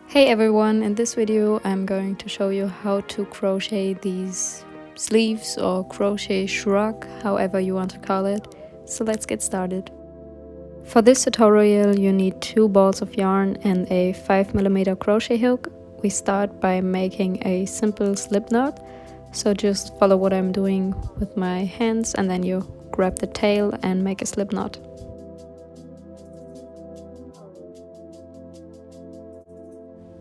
Hey everyone, in this video I'm going to show you how to crochet these sleeves or crochet shrug, however you want to call it. So let's get started. For this tutorial you need 2 balls of yarn and a 5mm crochet hook. We start by making a simple slip knot, so just follow what I'm doing with my hands and then you grab the tail and make a slip knot.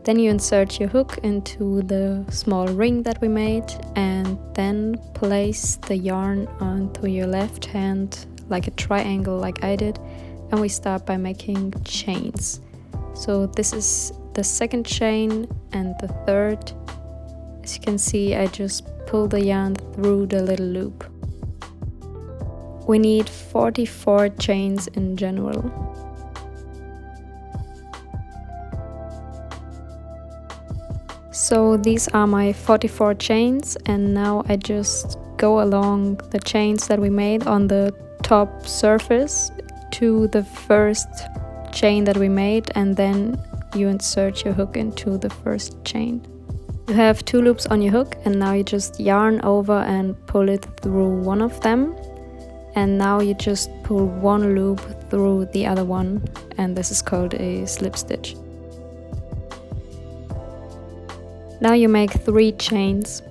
Then you insert your hook into the small ring that we made and then place the yarn onto your left hand like a triangle like I did, and we start by making chains. So this is the second chain and the third. As you can see, I just pull the yarn through the little loop. We need 44 chains in general. So these are my 44 chains, and now I just go along the chains that we made on the top surface to the first chain that we made, and then you insert your hook into the first chain. You have 2 loops on your hook, and now you just yarn over and pull it through one of them, and now you just pull one loop through the other one, and this is called a slip stitch. Now you make 3 chains.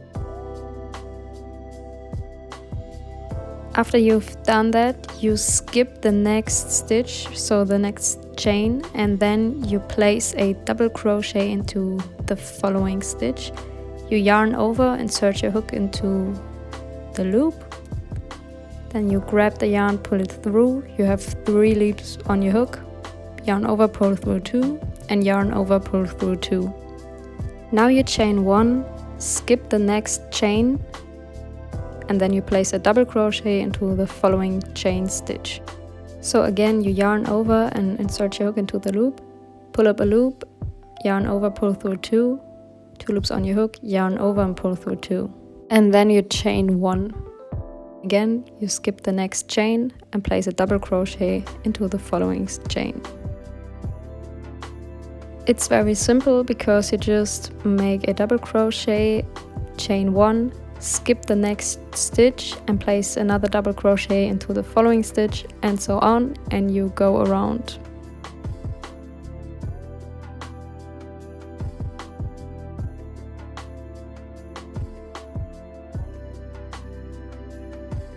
After you've done that, you skip the next stitch, so the next chain, and then you place a double crochet into the following stitch. You yarn over, insert your hook into the loop, then you grab the yarn, pull it through. You have 3 loops on your hook, yarn over, pull through 2, and yarn over, pull through 2. Now you chain 1, skip the next chain, and then you place a double crochet into the following chain stitch. So again, you yarn over and insert your hook into the loop, pull up a loop, yarn over, pull through 2, 2 loops on your hook, yarn over and pull through 2. And then you chain 1. Again, you skip the next chain and place a double crochet into the following chain. It's very simple because you just make a double crochet, chain 1, skip the next stitch and place another double crochet into the following stitch, and so on, and you go around.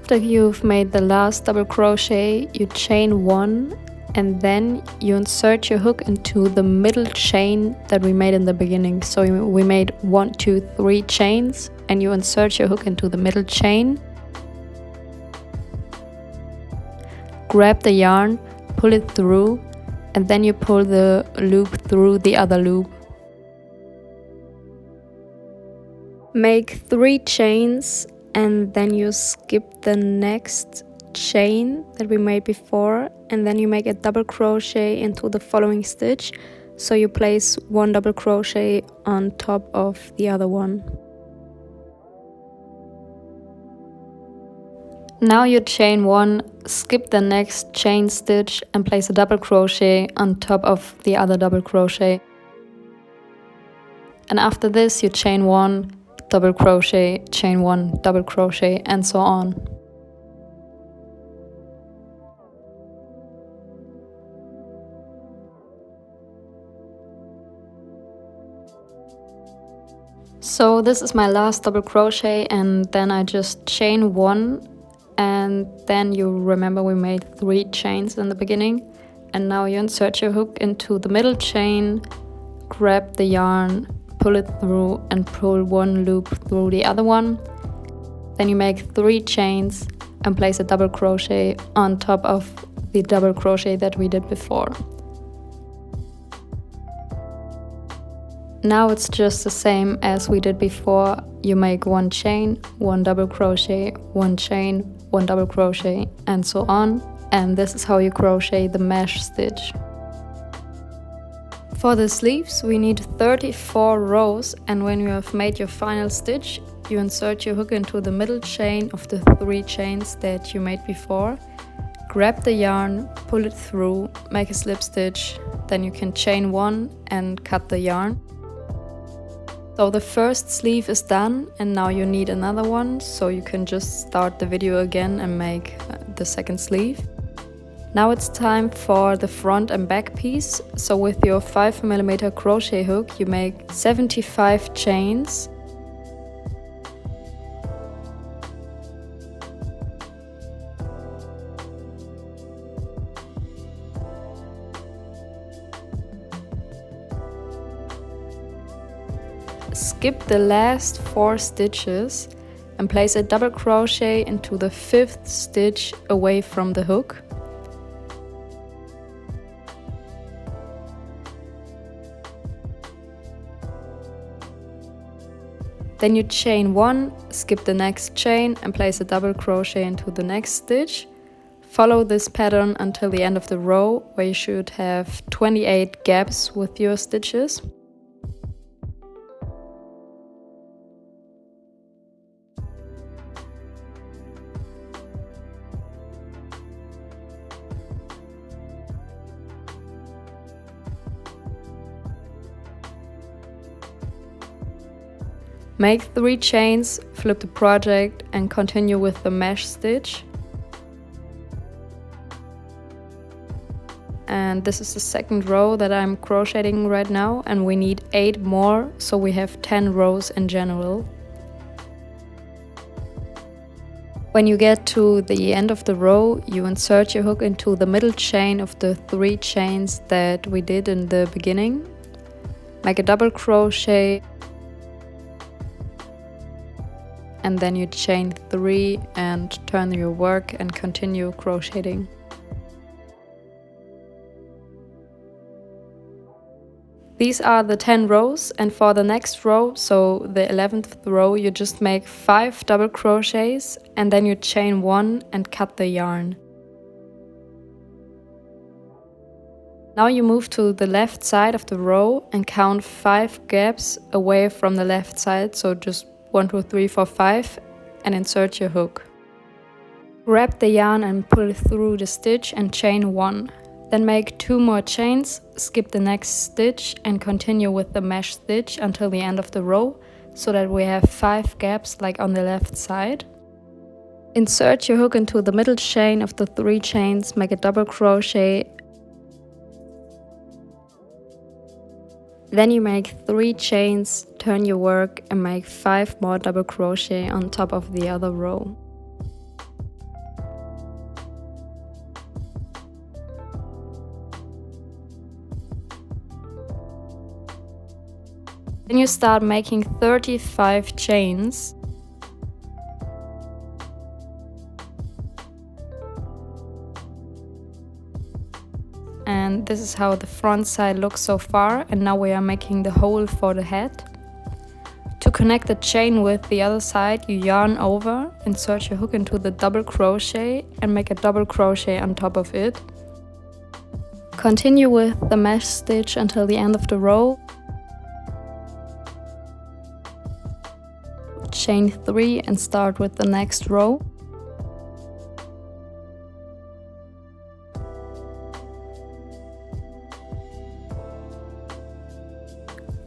After you've made the last double crochet, you chain 1, and then you insert your hook into the middle chain that we made in the beginning. So we made 1, 2, 3 chains, and you insert your hook into the middle chain. Grab the yarn, pull it through, and then you pull the loop through the other loop. Make 3 chains, and then you skip the next chain that we made before, and then you make a double crochet into the following stitch, so you place 1 double crochet on top of the other one. Now you chain 1, skip the next chain stitch and place a double crochet on top of the other double crochet, and after this you chain 1, double crochet, chain 1, double crochet, and so on. So this is my last double crochet, and then I just chain 1, and then you remember we made 3 chains in the beginning, and now you insert your hook into the middle chain, grab the yarn, pull it through and pull 1 loop through the other one. Then you make 3 chains and place a double crochet on top of the double crochet that we did before. Now it's just the same as we did before. You make 1 chain, 1 double crochet, 1 chain, 1 double crochet, and so on. And this is how you crochet the mesh stitch. For the sleeves we need 34 rows, and when you have made your final stitch, you insert your hook into the middle chain of the 3 chains that you made before, grab the yarn, pull it through, make a slip stitch, then you can chain 1 and cut the yarn. So the first sleeve is done and now you need another one, so you can just start the video again and make the second sleeve. Now it's time for the front and back piece. So with your 5mm crochet hook you make 75 chains. Skip the last 4 stitches and place a double crochet into the 5th stitch away from the hook. Then you chain 1, skip the next chain and place a double crochet into the next stitch. Follow this pattern until the end of the row, where you should have 28 gaps with your stitches. Make 3 chains, flip the project and continue with the mesh stitch. And this is the second row that I'm crocheting right now, and we need 8 more, so we have 10 rows in general. When you get to the end of the row, you insert your hook into the middle chain of the 3 chains that we did in the beginning. Make a double crochet and then you chain 3 and turn your work and continue crocheting. These are the 10 rows, and for the next row, so the 11th row, you just make 5 double crochets and then you chain 1 and cut the yarn. Now you move to the left side of the row and count 5 gaps away from the left side, so just 1, 2, 3, 4, 5, and insert your hook. Grab the yarn and pull through the stitch and chain 1. Then make 2 more chains, skip the next stitch and continue with the mesh stitch until the end of the row, so that we have 5 gaps like on the left side. Insert your hook into the middle chain of the 3 chains, make a double crochet. Then you make 3 chains, turn your work and make 5 more double crochet on top of the other row. Then you start making 35 chains. And this is how the front side looks so far, and now we are making the hole for the head. To connect the chain with the other side, you yarn over, insert your hook into the double crochet and make a double crochet on top of it. Continue with the mesh stitch until the end of the row. Chain 3 and start with the next row.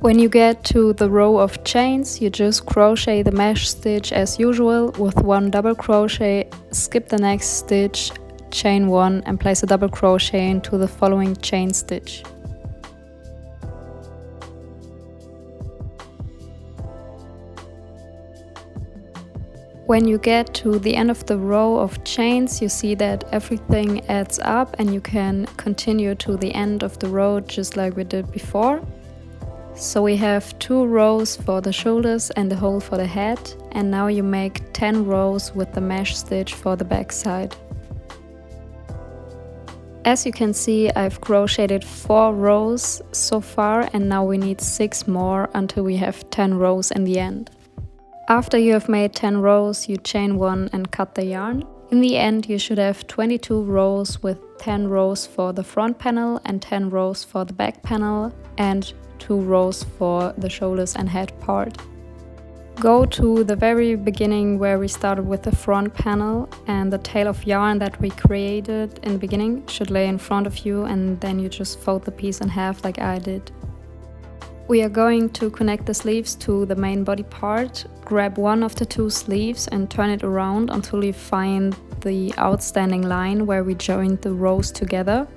When you get to the row of chains, you just crochet the mesh stitch as usual with 1 double crochet, skip the next stitch, chain 1 and place a double crochet into the following chain stitch. When you get to the end of the row of chains, you see that everything adds up and you can continue to the end of the row just like we did before. So we have 2 rows for the shoulders and the hole for the head, and now you make 10 rows with the mesh stitch for the back side. As you can see, I've crocheted 4 rows so far, and now we need 6 more until we have 10 rows in the end. After you have made 10 rows, you chain 1 and cut the yarn. In the end, you should have 22 rows with 10 rows for the front panel and 10 rows for the back panel and 2 rows for the shoulders and head part. Go to the very beginning where we started with the front panel, and the tail of yarn that we created in the beginning should lay in front of you, and then you just fold the piece in half like I did. We are going to connect the sleeves to the main body part. Grab one of the two sleeves and turn it around until you find the outstanding line where we joined the rows together.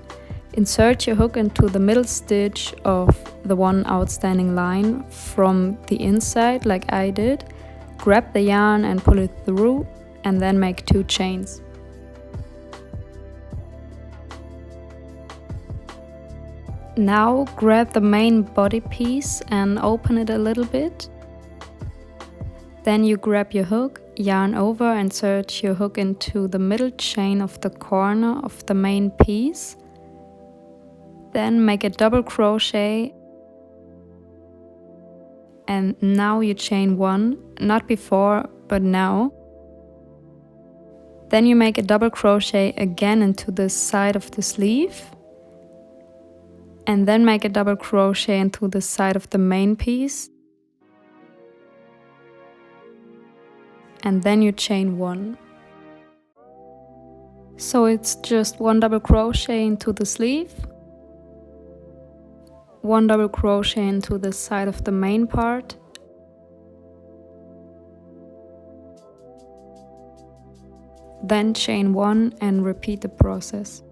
Insert your hook into the middle stitch of the one outstanding line from the inside like I did. Grab the yarn and pull it through, and then make 2 chains. Now grab the main body piece and open it a little bit. Then you grab your hook, yarn over, and insert your hook into the middle chain of the corner of the main piece. Then make a double crochet, and now you chain 1, not before but now. Then you make a double crochet again into the side of the sleeve, and then make a double crochet into the side of the main piece, and then you chain 1. So it's just 1 double crochet into the sleeve, 1 double crochet into the side of the main part, then chain 1 and repeat the process.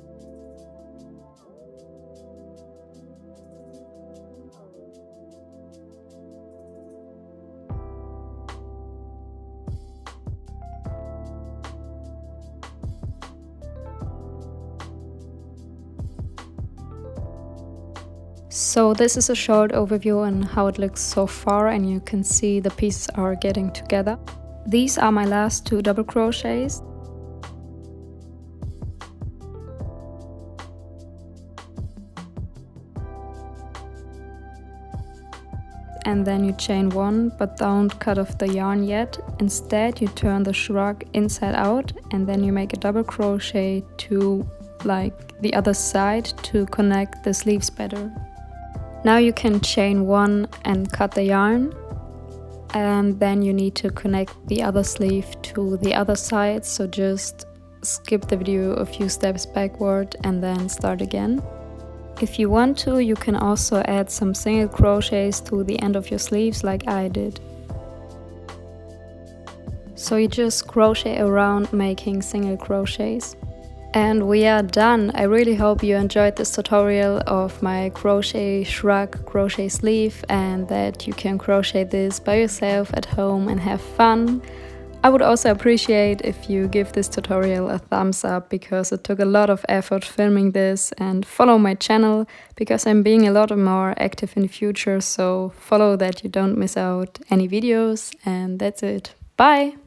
So this is a short overview on how it looks so far, and you can see the pieces are getting together. These are my last 2 double crochets. And then you chain 1, but don't cut off the yarn yet. Instead you turn the shrug inside out, and then you make a double crochet to like the other side to connect the sleeves better. Now you can chain 1 and cut the yarn, and then you need to connect the other sleeve to the other side, so just skip the video a few steps backward and then start again. If you want to, you can also add some single crochets to the end of your sleeves like I did. So you just crochet around making single crochets. And we are done. I really hope you enjoyed this tutorial of my crochet shrug crochet sleeve, and that you can crochet this by yourself at home and have fun. I would also appreciate if you give this tutorial a thumbs up, because it took a lot of effort filming this, and follow my channel because I'm being a lot more active in the future, so follow that you don't miss out any videos. And that's it. Bye!